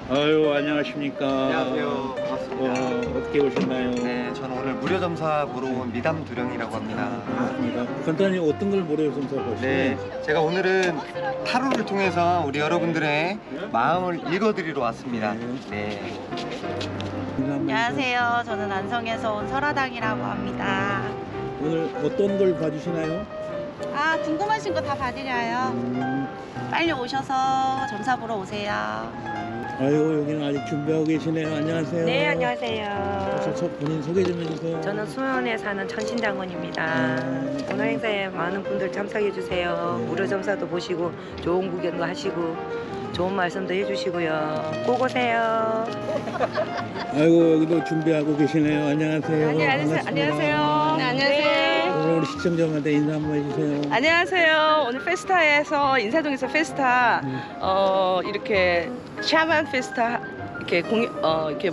아유, 안녕하십니까. 안녕하세요. 반갑습니다. 어떻게 오셨나요? 네, 저는 오늘 무료점사 보러 온 미담 두령이라고 합니다. 반갑습니다. 간단히 어떤 걸 모래요 좀 써보시죠. 네, 제가 오늘은 타로를 통해서 우리 여러분들의 마음을 읽어드리러 왔습니다. 네. 안녕하세요. 저는 안성에서 온 설화당이라고 합니다. 오늘 어떤 걸 봐주시나요? 아, 궁금하신 거 다 봐드려요. 빨리 오셔서 점사 보러 오세요. 아유, 여기는 아직 준비하고 계시네요. 안녕하세요. 네, 안녕하세요. 본인 소개 좀 해주세요. 저는 수원에 사는 천신당원입니다. 오늘 행사에 많은 분들 참석해 주세요. 무료 점사도 보시고 좋은 구경도 하시고 좋은 말씀도 해주시고요. 꼭 오세요. 아이고, 여기도 준비하고 계시네요. 안녕하세요. 반갑습니다. 안녕하세요. 네, 안녕하세요. 오늘 우리 시청자분한테 인사 한번 해주세요. 안녕하세요. 오늘 페스타에서 인사동에서 페스타 이렇게 샤만 페스타 이렇게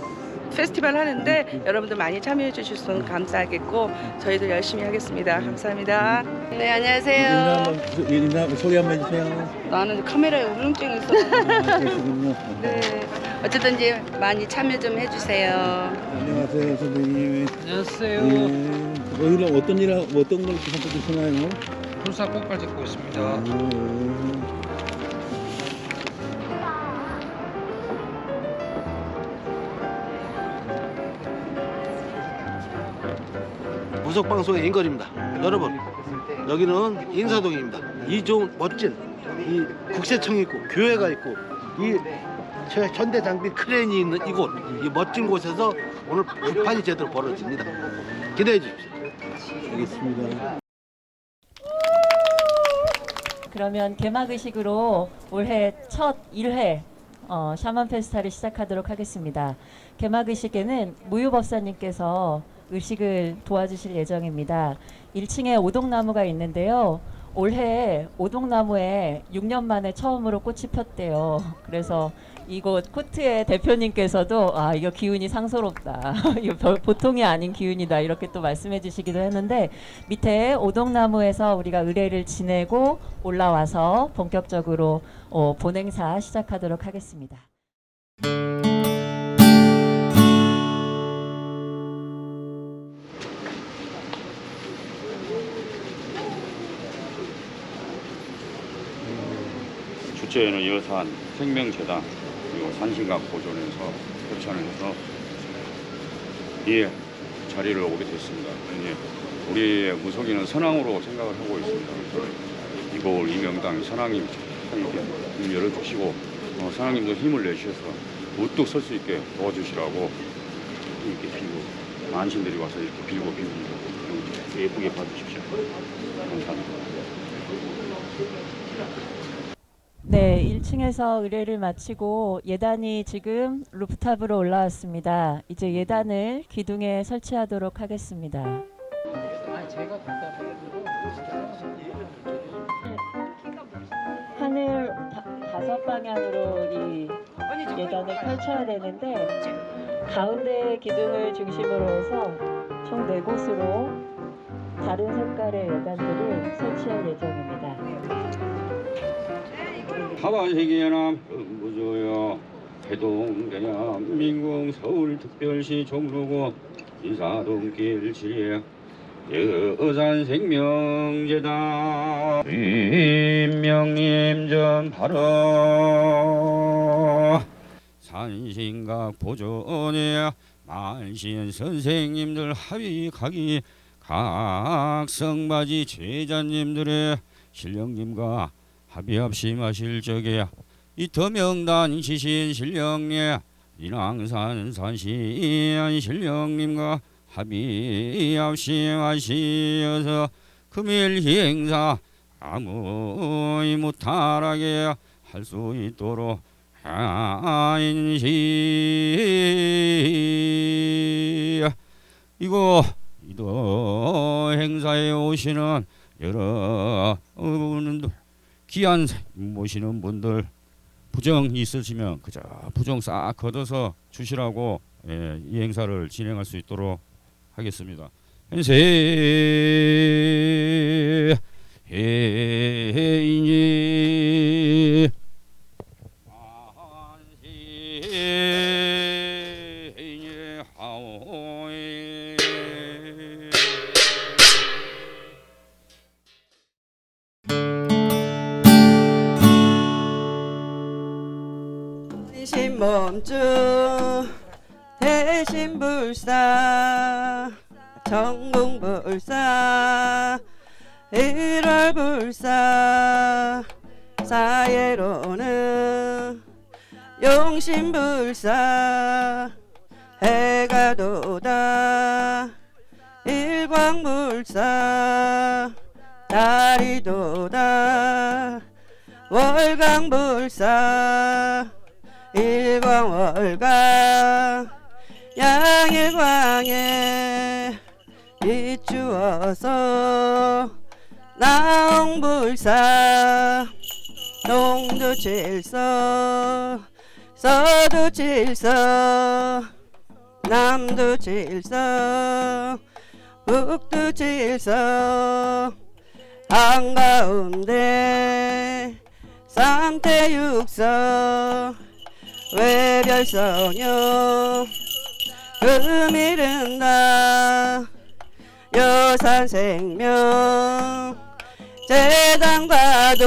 페스티벌 하는데 여러분들 많이 참여해 주셔서 감사하겠고 저희도 열심히 하겠습니다. 감사합니다. 네, 안녕하세요. 인사 소개 한번 해주세요. 나는 카메라에 울렁증이 있어서 그러시군요. 네. 어쨌든지 많이 참여 좀 해주세요. 안녕하세요, 선생님. 안녕하세요. 네. 여기는 어떤 걸 선택하시나요? 불사 꽃갈 짓고 있습니다. 무속방송의 인걸입니다. 여러분, 여기는 인사동입니다. 이 좋은 멋진 이 국세청이 있고 교회가 있고 이 현대 장비 크레인이 있는 이곳, 이 멋진 곳에서 오늘 불판이 제대로 벌어집니다. 기대해 주십시오. 알겠습니다. 그러면 개막의식으로 올해 첫 1회 샤먼 페스타를 시작하도록 하겠습니다. 개막의식에는 무유법사님께서 의식을 도와주실 예정입니다. 1층에 오동나무가 있는데요. 올해 오동나무에 6년 만에 처음으로 꽃이 폈대요. 그래서 이곳 코트의 대표님께서도 이거 기운이 상스럽다. 이거 보통이 아닌 기운이다. 이렇게 또 말씀해 주시기도 했는데 밑에 오동나무에서 우리가 의례를 지내고 올라와서 본격적으로 본행사 시작하도록 하겠습니다. 주최에는 여산 생명재단 그리고 산신각 보존에서 협찬을 해서 이 자리를 오게 됐습니다. 우리 무속인은 선왕으로 생각을 하고 있습니다. 이곳 이명당 선왕님 이렇게 문 열어주시고 선왕님도 힘을 내주셔서 우뚝 설 수 있게 도와주시라고 이렇게 빌고 만신들이 와서 이렇게 빌고 예쁘게 봐주십시오. 감사합니다. 네, 1층에서 의례를 마치고 예단이 지금 루프탑으로 올라왔습니다. 이제 예단을 기둥에 설치하도록 하겠습니다. 하늘 5방향으로 이 예단을 펼쳐야 되는데 가운데 기둥을 중심으로 해서 총 4곳으로 다른 색깔의 예단들을 설치할 예정입니다. 하반세계연합 무조여 해동대야 민공 서울특별시 종로구 인사동길 지혜 여산생명재단 임명님 바로 산신각 보존에 만신 선생님들 합의하기 각 성바지 제자님들의 신령님과 합의없이 마실 적에 이 더명단 지신 신령님 인왕산 산신 신령님과 합의없이 마시어서 금일 행사 아무 무탈하게 할 수 있도록 한시 이도 행사에 오시는 여러 분들 귀한 모시는 분들 부정 있으시면 그저 부정 싹 걷어서 주시라고 이 행사를 진행할 수 있도록 하겠습니다. 현세 해인이 아오이 신몸주 대신불사 전궁불사 일월불사 사예로는 용신불사 해가 돋아 일광불사 달이 돋아 월광불사 일광월광 양일광에 비추어서 나홍불사 동두칠서 서두칠서 남두칠서 북두칠서 한가운데 삼태육서 외별성요 금이른다 여산생명 재단과도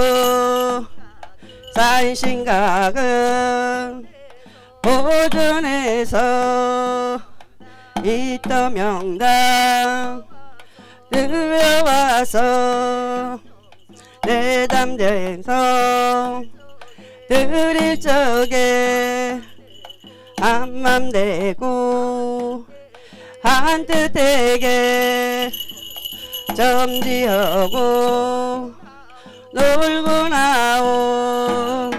산신각은 보존해서 있던 명당 들여와서 내담쟁성 드릴 적에 한맘 대고 한뜻되게 점지하고 놀고 나오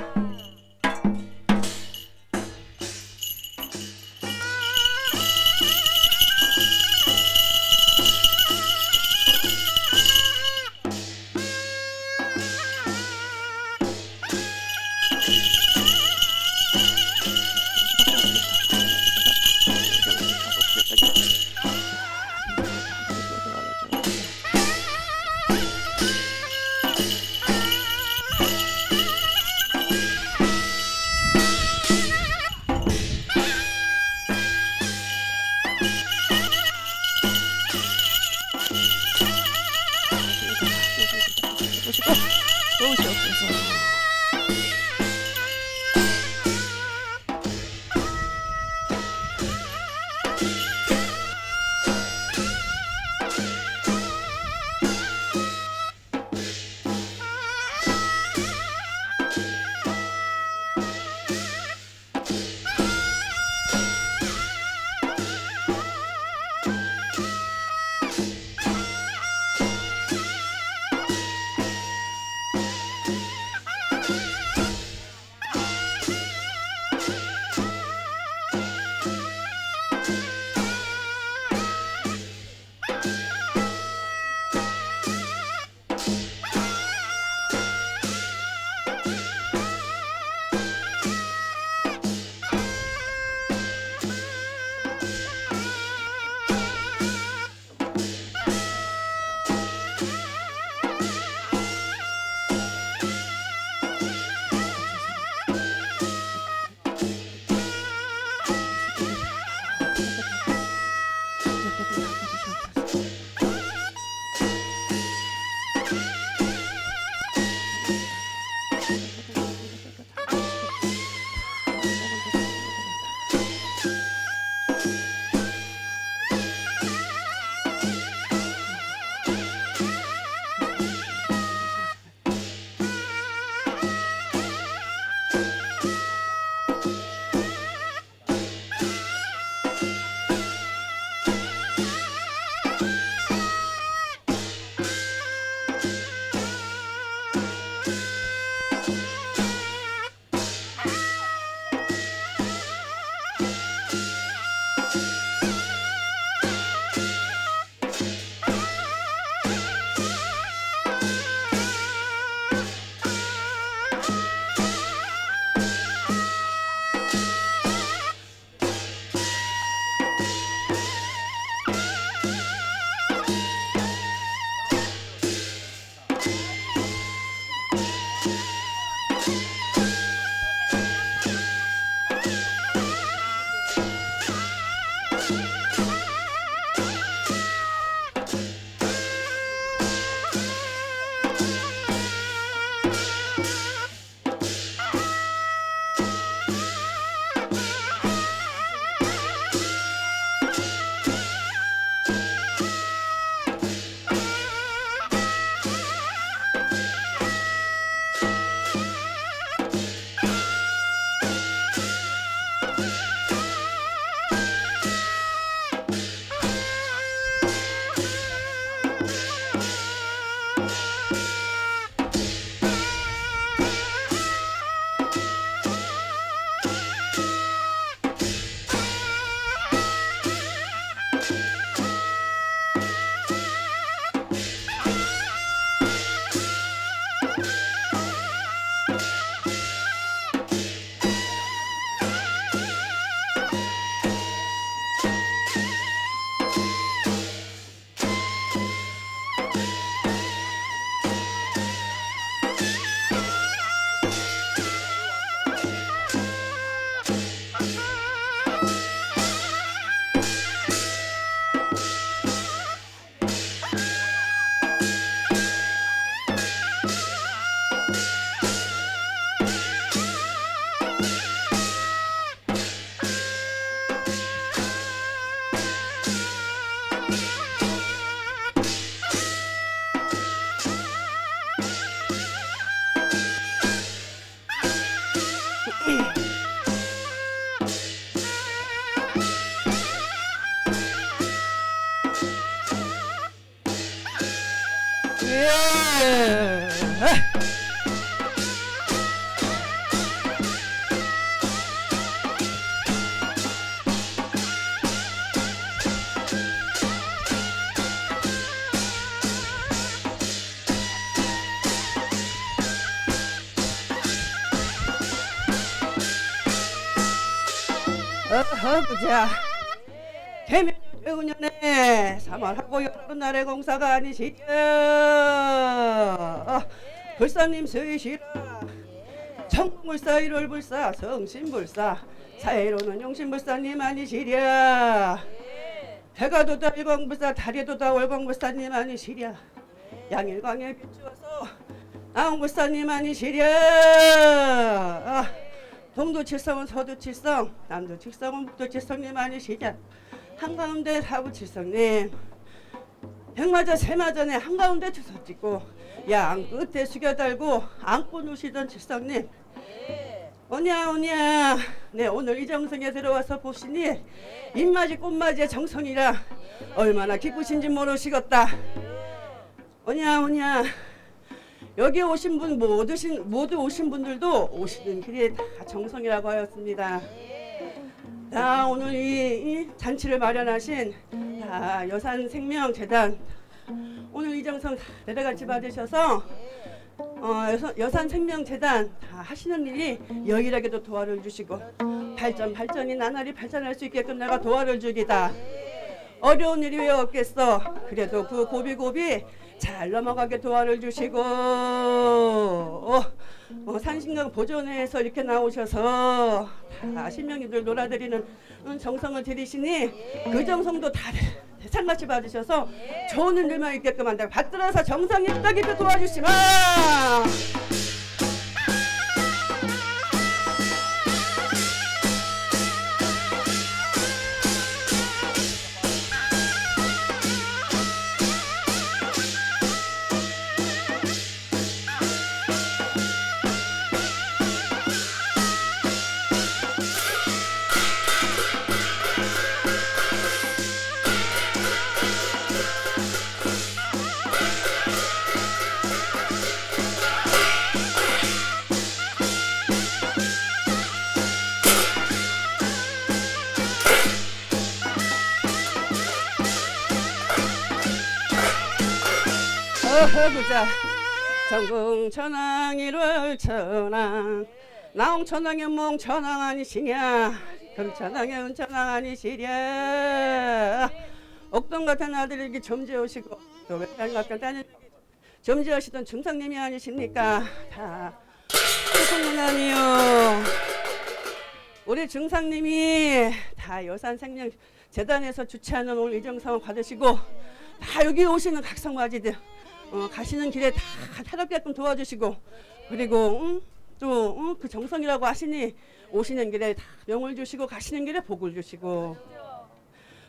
보자. 개면 배우년에 3월하고 여름 날의 공사가 아니시려. 불사님 서이시라. 청불사 1월불사 성신불사 사해로는 용신불사님 아니시랴. 해가 돋아 일광불사 달이 돋아 월광불사님 아니시랴. 양일광에 비추어서 나홍불사님 아니시랴. 동도칠성은 서도칠성 남도칠성은 북도칠성님 아니시랴. 한가운데 사부칠성님 백마자 세마전에 한가운데 주서 찍고 양 끝에 숙여 달고 안고 누시던 칠성님 오냐 오냐. 네 오늘 이 정성에 들어와서 보시니 입맞이 꽃맞이의 정성이라 얼마나 기쁘신지 모르시겠다. 오냐 오냐. 여기 오신 분 모두 오신 분들도 오시는 길에 다 정성이라고 하였습니다. 자 오늘 이 잔치를 마련하신 여산생명재단 오늘 이 정성 내려같이 받으셔서 여산생명재단 다 하시는 일이 여일하게도 도와를 주시고 발전이 나날이 발전할 수 있게끔 내가 도와를 주기다. 어려운 일이 왜 없겠어. 그래도 그 고비고비 잘 넘어가게 도와를 주시고 산신강 보존회에서 이렇게 나오셔서 다 신명이들 놀아드리는 정성을 들이시니 그 정성도 다 대상같이 받으셔서 좋은 일들만 있게끔 한다. 받들어서 정성이 있다기 도와주시마. 보자. 전궁천왕 1월 천왕 나홍천왕의 몽천왕 아니시냐. 금천왕의 은천왕 아니시랴. 옥동 같은 아들에게 점지하시고 또 외딴 같은 따님 점지하시던 중상님이 아니십니까. 다 수승문 아니요. 우리 중상님이 다 여산생명재단에서 주최하는 오늘 이정성을 받으시고 다 여기 오시는 각성맞이들 가시는 길에 다 타롭게끔 도와주시고 그리고 또 그 정성이라고 하시니 오시는 길에 다 명을 주시고 가시는 길에 복을 주시고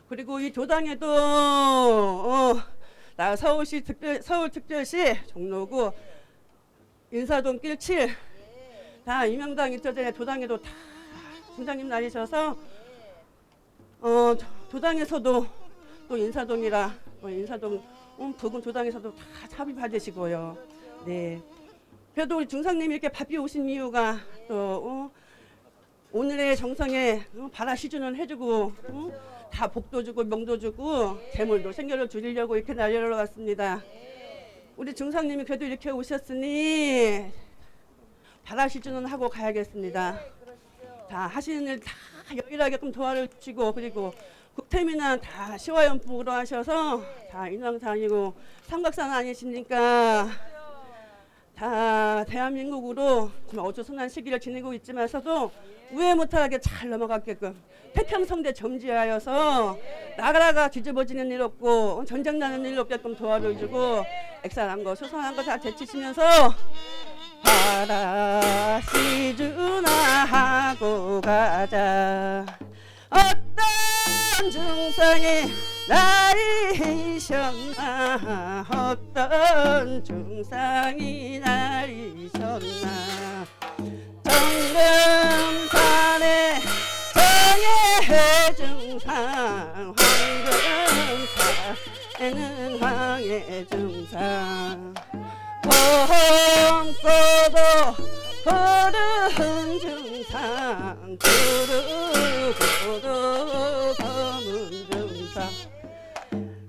그리고 이 도당에도 나 서울특별시 종로구 인사동 길 7 다 이명당 입저전에 도당에도 다 중장님 날이셔서 도당에서도 또 인사동이라 인사동 부근 도당에서도 다 참여 받으시고요. 네. 그래도 우리 중상님이 이렇게 바삐 오신 이유가 또 오늘의 정성에 바라시주는 해주고 다 복도 주고 명도 주고 재물도 생겨를 줄이려고 이렇게 날려러 왔습니다. 우리 중상님이 그래도 이렇게 오셨으니 바라시주는 하고 가야겠습니다. 다 하시는 일 다 여일하게끔 도와를 주시고 그리고 국태민은 다 시화연풍으로 하셔서 다 인왕산이고 삼각산 아니십니까. 다 대한민국으로 정말 어수선한 시기를 지내고 있지만서도 우회 못하게 잘 넘어갔게끔 태평성대 점지하여서 나라가 뒤집어지는 일 없고 전쟁 나는 일 없게끔 도와를 주고 액산한 거 수선한 거 다 제치시면서 바라시주나 하고 가자. 어떤 중상이 날이셨나 어떤 중상이 날이셨나 정금산의 정예중상 황금산에는 황예중상 봄소도 푸른 중상 푸르고도 검은 중상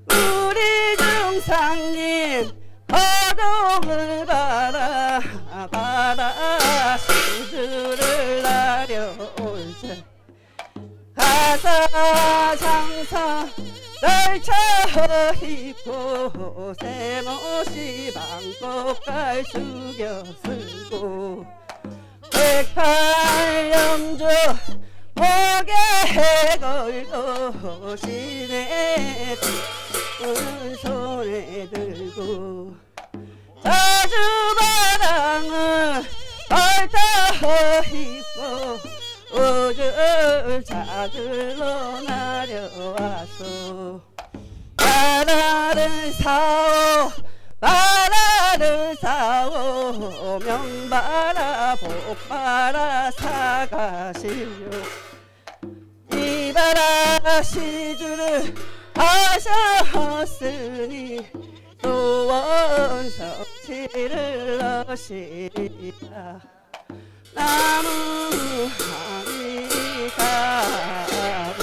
우리 중상님 허동을 바라 시주를 나려올지 사사장사 널쳐 입고 세모시 방꽃갈 숙여 쓰고 108영조 목에 걸고 시내 손에 들고 자주바람을 얽혀 입고 우주 자들로 나려와서 바다를 사오 바다를 사오 명바라 복바라 사가시오 이바라 시주를 하셨으니 또 원석치를 넣으시리라 나무 하니 가보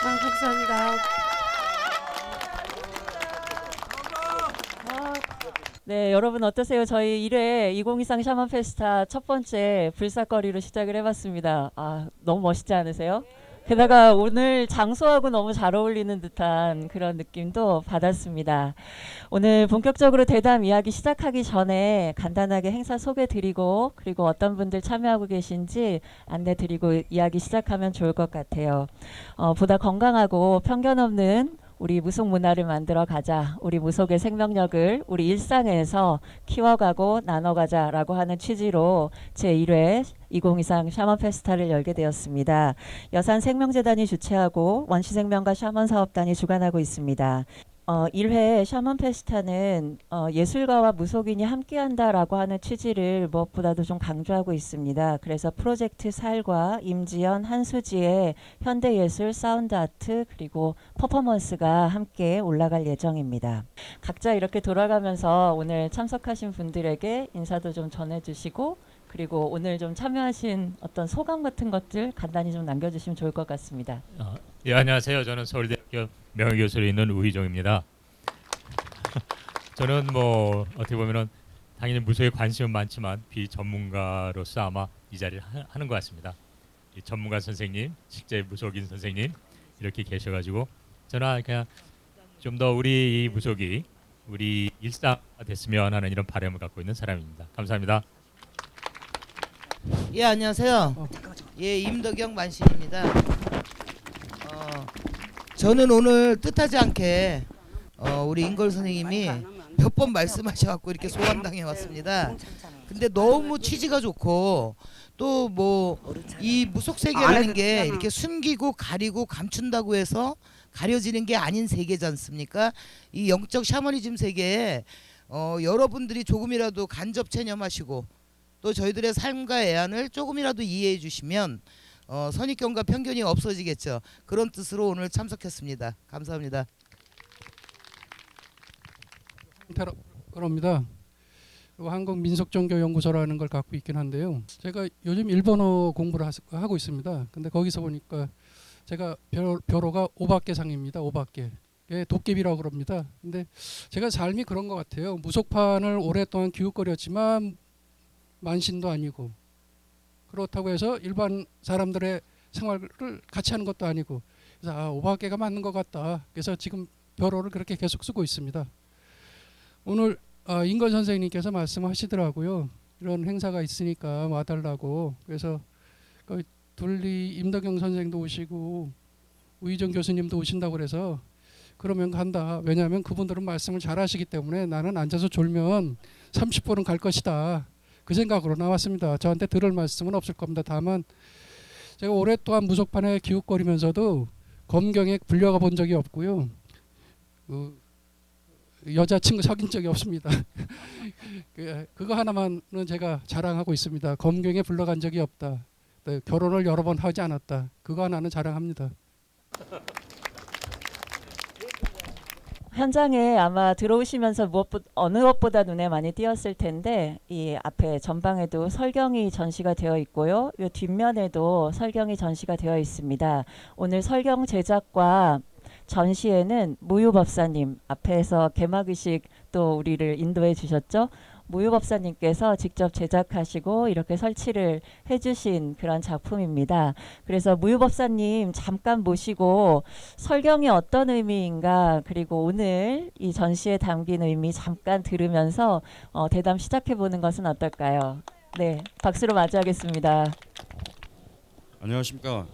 감사합니다. 네, 여러분 어떠세요? 저희 1회 2023 샤먼 페스타 첫 번째 불사거리로 시작을 해봤습니다. 너무 멋있지 않으세요? 게다가 오늘 장소하고 너무 잘 어울리는 듯한 그런 느낌도 받았습니다. 오늘 본격적으로 대담 이야기 시작하기 전에 간단하게 행사 소개드리고 그리고 어떤 분들 참여하고 계신지 안내드리고 이야기 시작하면 좋을 것 같아요. 보다 건강하고 편견 없는 우리 무속 문화를 만들어 가자. 우리 무속의 생명력을 우리 일상에서 키워가고 나눠가자라고 하는 취지로 제1회 2023 샤먼 페스타를 열게 되었습니다. 여산생명재단이 주최하고 원시생명과 샤먼 사업단이 주관하고 있습니다. 1회 샤먼 페스타는 예술가와 무속인이 함께한다라고 하는 취지를 무엇보다도 좀 강조하고 있습니다. 그래서 프로젝트 살과 임지연, 한수지의 현대예술, 사운드 아트 그리고 퍼포먼스가 함께 올라갈 예정입니다. 각자 이렇게 돌아가면서 오늘 참석하신 분들에게 인사도 좀 전해주시고 그리고 오늘 좀 참여하신 어떤 소감 같은 것들 간단히 좀 남겨주시면 좋을 것 같습니다. 예, 안녕하세요. 저는 서울대학교 명예교수로 있는 우희종입니다. 저는 뭐 어떻게 보면은 당연히 무속에 관심은 많지만 비전문가로서 아마 이 자리를 하는 것 같습니다. 이 전문가 선생님, 실제 무속인 선생님 이렇게 계셔가지고 저는 그냥 좀 더 우리 이 무속이 우리 일상화 됐으면 하는 이런 바람을 갖고 있는 사람입니다. 감사합니다. 예, 안녕하세요. 예, 임덕영 만신입니다. 저는 오늘 뜻하지 않게 우리 인걸 선생님이 몇 번 말씀하셔갖고 이렇게 소감당해 왔습니다. 근데 너무 취지가 좋고 또 뭐 이 무속 세계라는 게 이렇게 숨기고 가리고 감춘다고 해서 가려지는 게 아닌 세계지 않습니까? 이 영적 샤머니즘 세계에 여러분들이 조금이라도 간접 체념하시고 또 저희들의 삶과 애안을 조금이라도 이해해 주시면 선입견과 편견이 없어지겠죠. 그런 뜻으로 오늘 참석했습니다. 감사합니다. 그럽니다. 한국민속종교연구소라는 걸 갖고 있긴 한데요. 제가 요즘 일본어 공부를 하고 있습니다. 근데 거기서 보니까 제가 벼로가 오박계상입니다. 오박계. 도깨비라고 그럽니다. 근데 제가 삶이 그런 것 같아요. 무속판을 오랫동안 기웃거렸지만 만신도 아니고 그렇다고 해서 일반 사람들의 생활을 같이 하는 것도 아니고 그래서 오박계가 맞는 것 같다. 그래서 지금 벼로를 그렇게 계속 쓰고 있습니다. 오늘 인건 선생님께서 말씀하시더라고요. 이런 행사가 있으니까 와달라고. 그래서 둘리 임덕영 선생도 오시고 우희정 교수님도 오신다고 그래서 그러면 간다. 왜냐하면 그분들은 말씀을 잘 하시기 때문에 나는 앉아서 졸면 30분은 갈 것이다. 그 생각으로 나왔습니다. 저한테 들을 말씀은 없을 겁니다. 다만 제가 오랫동안 무속판에 기웃거리면서도 검경에 불려가 본 적이 없고요. 여자친구 사귄 적이 없습니다. 그거 하나만은 제가 자랑하고 있습니다. 검경에 불러간 적이 없다. 결혼을 여러 번 하지 않았다. 그거 하나는 자랑합니다. 현장에 아마 들어오시면서 어느 것보다 눈에 많이 띄었을 텐데 이 앞에 전방에도 설경이 전시가 되어 있고요. 이 뒷면에도 설경이 전시가 되어 있습니다. 오늘 설경 제작과 전시에는 무유법사님 앞에서 개막의식 또 우리를 인도해 주셨죠. 무유법사님께서 직접 제작하시고 이렇게 설치를 해주신 그런 작품입니다. 그래서 무유법사님 잠깐 모시고 설경이 어떤 의미인가 그리고 오늘 이 전시에 담긴 의미 잠깐 들으면서 대담 시작해 보는 것은 어떨까요? 네, 박수로 맞이하겠습니다. 안녕하십니까.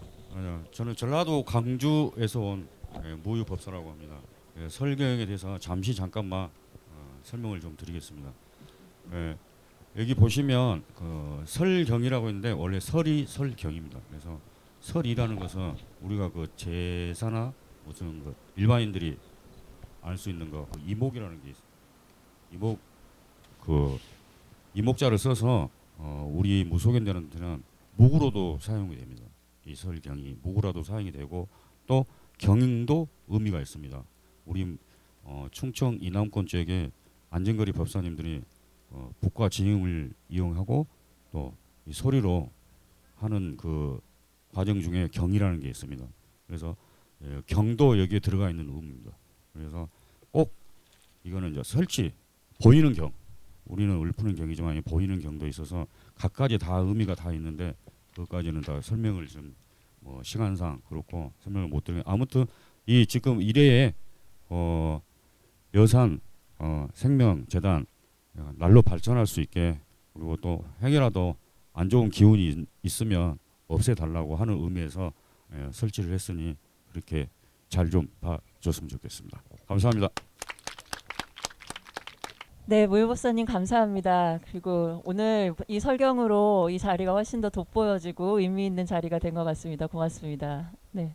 저는 전라도 강주에서 온 무유법사라고 합니다. 설경에 대해서 잠깐만 설명을 좀 드리겠습니다. 여기 보시면 설경이라고 했는데 원래 설이 설경입니다. 그래서 설이라는 것은 우리가 그 제사나 무슨 일반인들이 알 수 있는 거 이목이라는 게 있어요. 이목자를 써서 우리 무속인들한테는 목으로도 사용이 됩니다. 이 설경이 목으로도 사용이 되고 또 경도 의미가 있습니다. 우리 충청 이남권 쪽에 안진거리 법사님들이 북과 진흥을 이용하고 또 이 소리로 하는 그 과정 중에 경이라는 게 있습니다. 그래서 경도 여기에 들어가 있는 의미입니다. 그래서 꼭 이거는 이제 설치 보이는 경, 우리는 읊는 경이지만 보이는 경도 있어서 각가지 다 의미가 다 있는데 그것까지는 다 설명을 좀 시간상 그렇고 설명을 못 드리는. 아무튼 이 지금 일회에 여산 생명재단 날로 발전할 수 있게 그리고 또 행여라도 안 좋은 기운이 있으면 없애달라고 하는 의미에서 설치를 했으니 그렇게 잘 좀 봐줬으면 좋겠습니다. 감사합니다. 네, 무유법사님 감사합니다. 그리고 오늘 이 설경으로 이 자리가 훨씬 더 돋보여지고 의미 있는 자리가 된 것 같습니다. 고맙습니다. 네.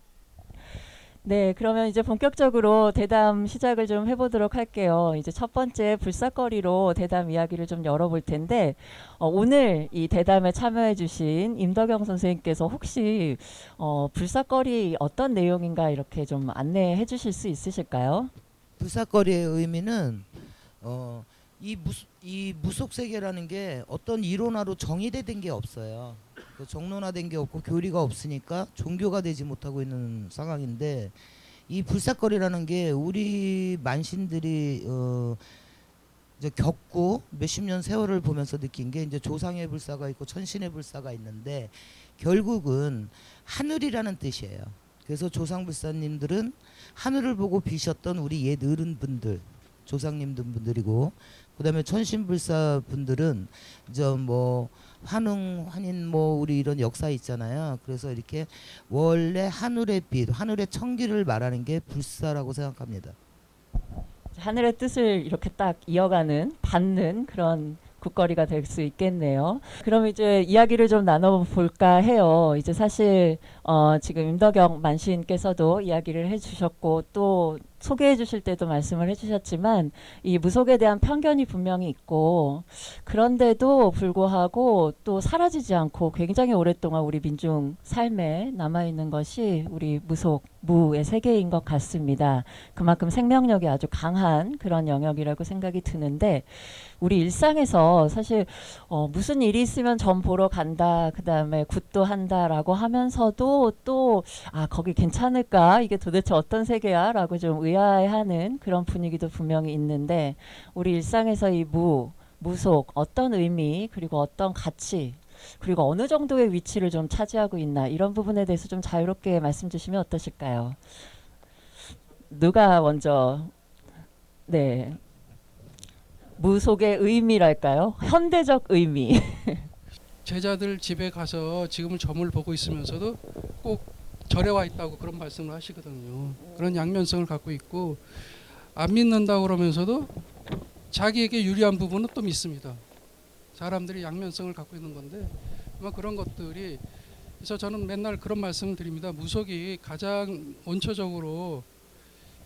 네, 그러면 이제 본격적으로 대담 시작을 좀 해보도록 할게요. 이제 첫 번째 불사거리로 대담 이야기를 좀 열어볼 텐데 오늘 이 대담에 참여해주신 임덕영 선생님께서 혹시 불사거리 어떤 내용인가 이렇게 좀 안내해 주실 수 있으실까요? 불사거리의 의미는 이 무속 세계라는 게 어떤 이론화로 정의된 게 없어요. 정론화된 게 없고 교리가 없으니까 종교가 되지 못하고 있는 상황인데 이 불사거리라는 게 우리 만신들이 이제 겪고 몇십 년 세월을 보면서 느낀 게 이제 조상의 불사가 있고 천신의 불사가 있는데 결국은 하늘이라는 뜻이에요. 그래서 조상불사님들은 하늘을 보고 비셨던 우리 옛 어른분들 조상님들 분들이고 그다음에 천신불사 분들은 이제 뭐 환웅 환인 뭐 우리 이런 역사 있잖아요. 그래서 이렇게 원래 하늘의 빛, 하늘의 청기를 말하는 게 불사라고 생각합니다. 하늘의 뜻을 이렇게 딱 이어가는 받는 그런 국거리가 될 수 있겠네요. 그럼 이제 이야기를 좀 나눠볼까 해요. 이제 사실 지금 임덕영 만신께서도 이야기를 해주셨고 또 소개해 주실 때도 말씀을 해주셨지만 이 무속에 대한 편견이 분명히 있고 그런데도 불구하고 또 사라지지 않고 굉장히 오랫동안 우리 민중 삶에 남아있는 것이 우리 무속, 무의 세계인 것 같습니다. 그만큼 생명력이 아주 강한 그런 영역이라고 생각이 드는데 우리 일상에서 사실 무슨 일이 있으면 점 보러 간다, 그 다음에 굿도 한다라고 하면서도 또 거기 괜찮을까? 이게 도대체 어떤 세계야? 라고 좀 의아해하는 그런 분위기도 분명히 있는데 우리 일상에서 이 무속 어떤 의미 그리고 어떤 가치 그리고 어느 정도의 위치를 좀 차지하고 있나 이런 부분에 대해서 좀 자유롭게 말씀 주시면 어떠실까요? 누가 먼저 네 무속의 의미랄까요? 현대적 의미. 제자들 집에 가서 지금은 점을 보고 있으면서도 꼭 절에 와 있다고 그런 말씀을 하시거든요. 그런 양면성을 갖고 있고 안 믿는다고 그러면서도 자기에게 유리한 부분은 또 믿습니다. 사람들이 양면성을 갖고 있는 건데 아마 그런 것들이 그래서 저는 맨날 그런 말씀을 드립니다. 무속이 가장 원초적으로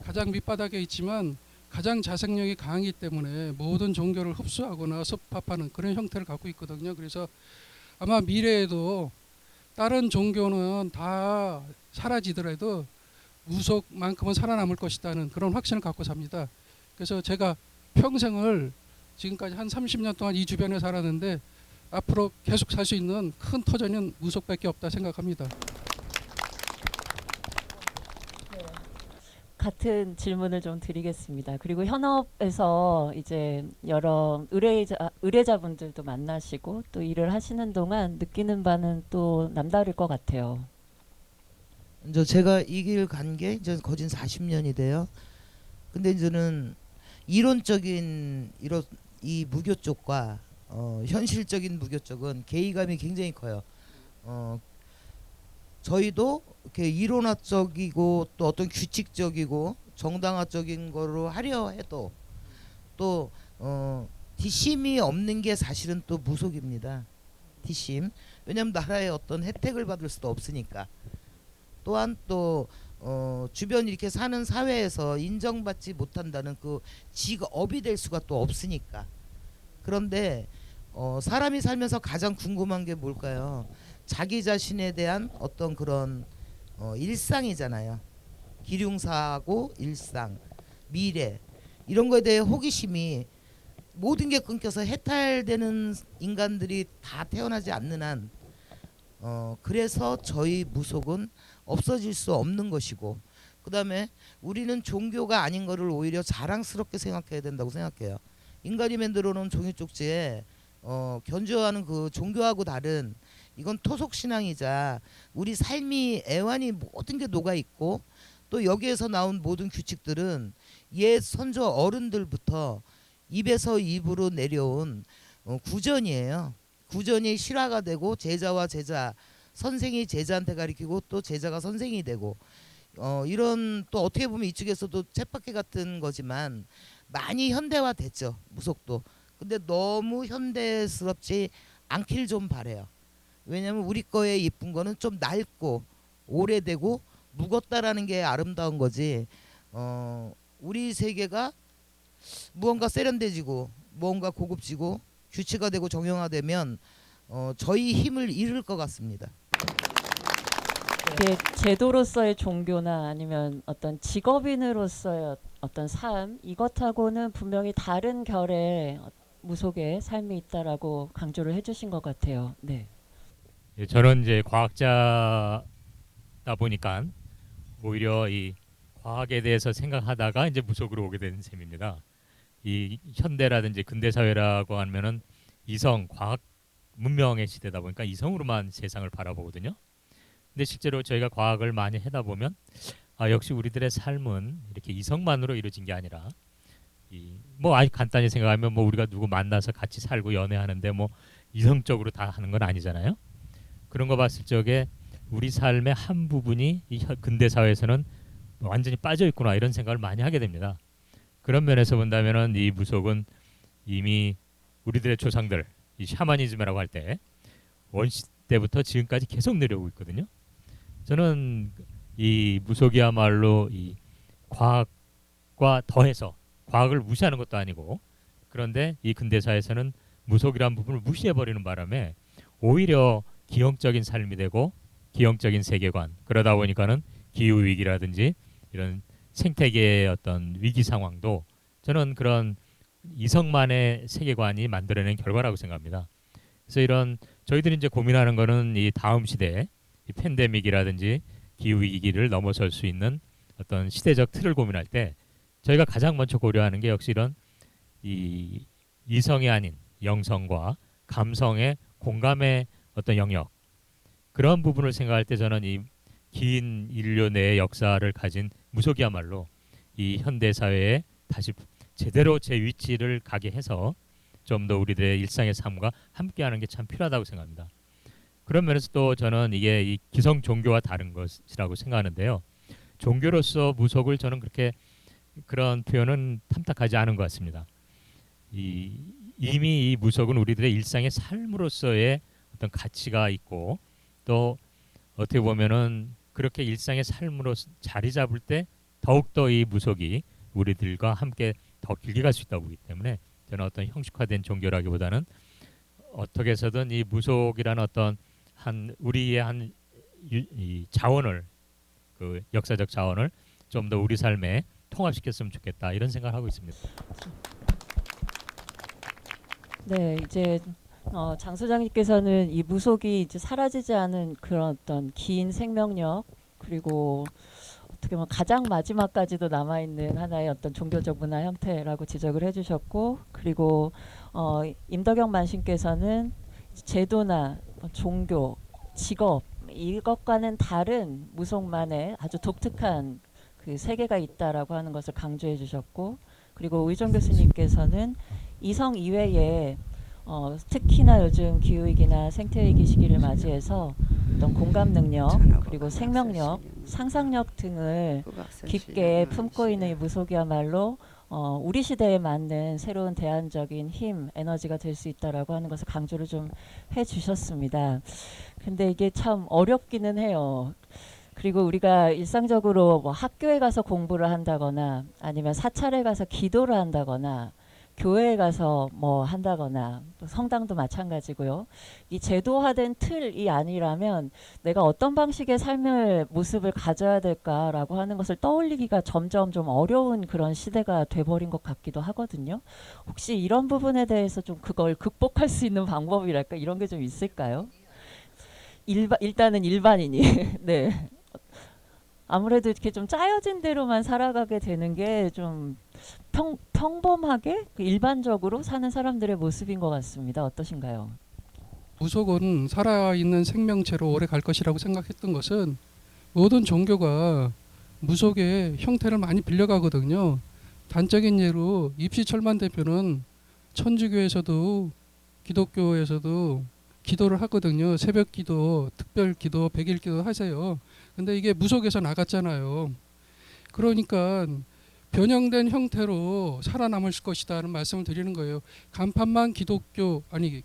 가장 밑바닥에 있지만 가장 자생력이 강하기 때문에 모든 종교를 흡수하거나 습합하는 그런 형태를 갖고 있거든요. 그래서 아마 미래에도 다른 종교는 다 사라지더라도 무속만큼은 살아남을 것이라는 그런 확신을 갖고 삽니다. 그래서 제가 평생을 지금까지 한 30년 동안 이 주변에 살았는데 앞으로 계속 살 수 있는 큰 터전은 무속밖에 없다 생각합니다. 같은 질문을 좀 드리겠습니다. 그리고 현업에서 이제 여러 의뢰자분들도 만나시고 또 일을 하시는 동안 느끼는 바는 또 남다를 것 같아요. 제가 이 길 간 게 이제 거진 40년이 돼요. 근데 이제는 이론적인 이 무교 쪽과 현실적인 무교 쪽은 괴이감이 굉장히 커요. 저희도 이렇게 이론화적이고 또 어떤 규칙적이고 정당화적인 거로 하려 해도 또 뒷심이 없는 게 사실은 또 무속입니다. 뒷심. 왜냐하면 나라의 어떤 혜택을 받을 수도 없으니까. 또한 또 주변 이렇게 사는 사회에서 인정받지 못한다는 그 직업이 될 수가 또 없으니까. 그런데 사람이 살면서 가장 궁금한 게 뭘까요? 자기 자신에 대한 어떤 그런 일상이잖아요. 기륭사하고 일상, 미래 이런 거에 대해 호기심이 모든 게 끊겨서 해탈되는 인간들이 다 태어나지 않는 한 그래서 저희 무속은 없어질 수 없는 것이고 그 다음에 우리는 종교가 아닌 거를 오히려 자랑스럽게 생각해야 된다고 생각해요. 인간이 만들어 놓은 종이쪽지에 견주하는 그 종교하고 다른 이건 토속신앙이자 우리 삶이 애완히 모든 게 녹아있고 또 여기에서 나온 모든 규칙들은 옛 선조 어른들부터 입에서 입으로 내려온 구전이에요. 구전이 실화가 되고 제자와 제자, 선생이 제자한테 가르치고 또 제자가 선생이 되고 이런 또 어떻게 보면 이쪽에서도 쳇바퀴 같은 거지만 많이 현대화됐죠. 무속도. 근데 너무 현대스럽지 않길 좀 바래요. 왜냐하면 우리 거에 이쁜 거는 좀 낡고 오래되고 묵었다라는 게 아름다운 거지. 우리 세계가 무언가 세련돼지고 무언가 고급지고 규칙화되고 정형화되면 저희 힘을 잃을 것 같습니다. 이게 제도로서의 종교나 아니면 어떤 직업인으로서의 어떤 삶 이것하고는 분명히 다른 결의 무속의 삶이 있다라고 강조를 해주신 것 같아요. 네. 예, 저는 이제 과학자다 보니까 오히려 이 과학에 대해서 생각하다가 이제 무속으로 오게 된 셈입니다. 이 현대라든지 근대 사회라고 하면은 이성 과학 문명의 시대다 보니까 이성으로만 세상을 바라보거든요. 근데 실제로 저희가 과학을 많이 하다 보면 역시 우리들의 삶은 이렇게 이성만으로 이루어진 게 아니라 뭐 아주 간단히 생각하면 뭐 우리가 누구 만나서 같이 살고 연애하는데 뭐 이성적으로 다 하는 건 아니잖아요. 그런 거 봤을 적에 우리 삶의 한 부분이 이 근대 사회에서는 완전히 빠져 있구나 이런 생각을 많이 하게 됩니다. 그런 면에서 본다면은 이 무속은 이미 우리들의 조상들 이 샤머니즘이라고 할 때 원시 때부터 지금까지 계속 내려오고 있거든요. 저는 이 무속이야말로 이 과학과 더해서 과학을 무시하는 것도 아니고 그런데 이 근대사에서는 무속이라는 부분을 무시해버리는 바람에 오히려 기형적인 삶이 되고 기형적인 세계관 그러다 보니까는 기후위기라든지 이런 생태계의 어떤 위기 상황도 저는 그런 이성만의 세계관이 만들어낸 결과라고 생각합니다. 그래서 이런 저희들이 이제 고민하는 거는 이 다음 시대에 이 팬데믹이라든지 기후 위기를 넘어설 수 있는 어떤 시대적 틀을 고민할 때 저희가 가장 먼저 고려하는 게 역시 이런 이 이성이 아닌 영성과 감성의 공감의 어떤 영역 그런 부분을 생각할 때 저는 이 긴 인류 내의 역사를 가진 무속이야말로 이 현대 사회에 다시 제대로 제 위치를 가게 해서 좀 더 우리들의 일상의 삶과 함께하는 게 참 필요하다고 생각합니다. 그런 면에서 또 저는 이게 이 기성 종교와 다른 것이라고 생각하는데요. 종교로서 무속을 저는 그렇게 그런 표현은 탐탁하지 않은 것 같습니다. 이미 이 무속은 우리들의 일상의 삶으로서의 어떤 가치가 있고 또 어떻게 보면은 그렇게 일상의 삶으로 자리 잡을 때 더욱더 이 무속이 우리들과 함께 더 길게 갈 수 있다고 보기 때문에 저는 어떤 형식화된 종교라기보다는 어떻게 해서든 이 무속이라는 어떤 우리의 이 자원을 그 역사적 자원을 좀 더 우리 삶에 통합시켰으면 좋겠다 이런 생각을 하고 있습니다. 네, 이제 장 소장님께서는 이 무속이 이제 사라지지 않은 그런 어떤 긴 생명력 그리고 어떻게 보면 가장 마지막까지도 남아있는 하나의 어떤 종교적 문화 형태라고 지적을 해주셨고 그리고 임덕영 만신께서는 제도나 종교, 직업 이것과는 다른 무속만의 아주 독특한 그 세계가 있다라고 하는 것을 강조해 주셨고 그리고 의정 교수님께서는 이성 이외에 특히나 요즘 기후위기나 생태위기 시기를 맞이해서 어떤 공감 능력 그리고 생명력, 상상력 등을 깊게 품고 있는 이 무속이야말로 우리 시대에 맞는 새로운 대안적인 힘, 에너지가 될 수 있다라고 하는 것을 강조를 좀 해주셨습니다. 근데 이게 참 어렵기는 해요. 그리고 우리가 일상적으로 뭐 학교에 가서 공부를 한다거나 아니면 사찰에 가서 기도를 한다거나 교회에 가서 뭐 한다거나 또 성당도 마찬가지고요. 이 제도화된 틀이 아니라면 내가 어떤 방식의 삶의 모습을 가져야 될까라고 하는 것을 떠올리기가 점점 좀 어려운 그런 시대가 돼버린 것 같기도 하거든요. 혹시 이런 부분에 대해서 좀 그걸 극복할 수 있는 방법이랄까 이런 게 좀 있을까요? 일단은 일반인이 네. 아무래도 이렇게 좀 짜여진 대로만 살아가게 되는 게 좀 평범하게 일반적으로 사는 사람들의 모습인 것 같습니다. 어떠신가요? 무속은 살아있는 생명체로 오래 갈 것이라고 생각했던 것은 모든 종교가 무속의 형태를 많이 빌려가거든요. 단적인 예로 입시철만 대표는 천주교에서도 기독교에서도 기도를 하거든요. 새벽 기도, 특별 기도, 백일 기도 하세요. 근데 이게 무속에서 나갔잖아요. 그러니까 변형된 형태로 살아남을 것이다는 말씀을 드리는 거예요. 간판만 기독교 아니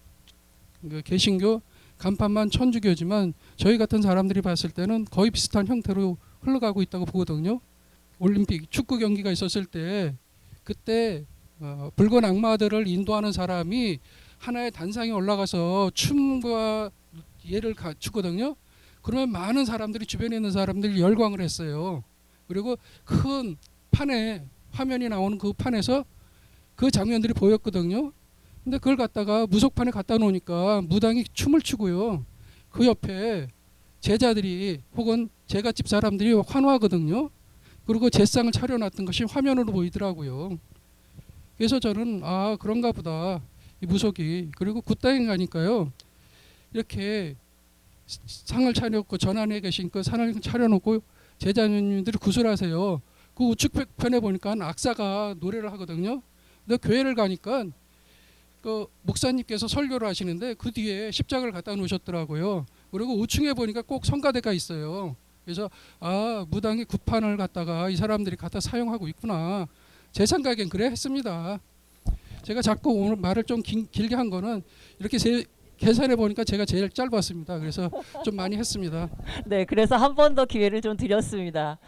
개신교, 간판만 천주교지만 저희 같은 사람들이 봤을 때는 거의 비슷한 형태로 흘러가고 있다고 보거든요. 올림픽 축구 경기가 있었을 때 그때 붉은 악마들을 인도하는 사람이 하나의 단상에 올라가서 춤과 예를 갖추거든요. 그러면 많은 사람들이 주변에 있는 사람들이 열광을 했어요. 그리고 큰 판에 화면이 나오는 그 판에서 그 장면들이 보였거든요. 근데 그걸 갖다가 무속판에 갖다 놓으니까 무당이 춤을 추고요. 그 옆에 제자들이 혹은 제갓집 사람들이 환호하거든요. 그리고 제상을 차려놨던 것이 화면으로 보이더라고요. 그래서 저는 그런가 보다. 이 무속이. 그리고 굿당에 가니까요. 이렇게 상을 차려놓고 전안에 계신 그 상을 차려놓고 제자님들이 구슬하세요. 그 우측편에 보니까 악사가 노래를 하거든요. 근데 교회를 가니까 그 목사님께서 설교를 하시는데 그 뒤에 십자가를 갖다 놓으셨더라고요. 그리고 우측에 보니까 꼭 성가대가 있어요. 그래서 무당이 굿판을 갖다가 이 사람들이 갖다 사용하고 있구나. 제 생각엔 그래 했습니다. 제가 자꾸 오늘 말을 좀 길게 한 거는 이렇게 계산해 보니까 제가 제일 짧았습니다. 그래서 좀 많이 했습니다. 네, 그래서 한 번 더 기회를 좀 드렸습니다.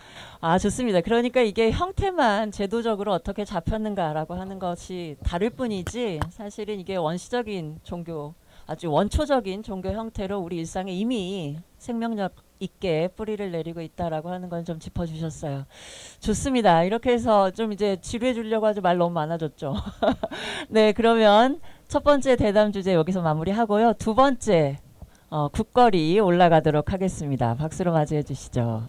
좋습니다. 그러니까 이게 형태만 제도적으로 어떻게 잡혔는가라고 하는 것이 다를 뿐이지 사실은 이게 원시적인 종교, 아주 원초적인 종교 형태로 우리 일상에 이미 생명력 있게 뿌리를 내리고 있다라고 하는 건 좀 짚어주셨어요. 좋습니다. 이렇게 해서 좀 이제 지루해 주려고 아주 말 너무 많아졌죠. 네, 그러면 첫 번째 대담 주제 여기서 마무리하고요. 두 번째 국거리 올라가도록 하겠습니다. 박수로 맞이해 주시죠.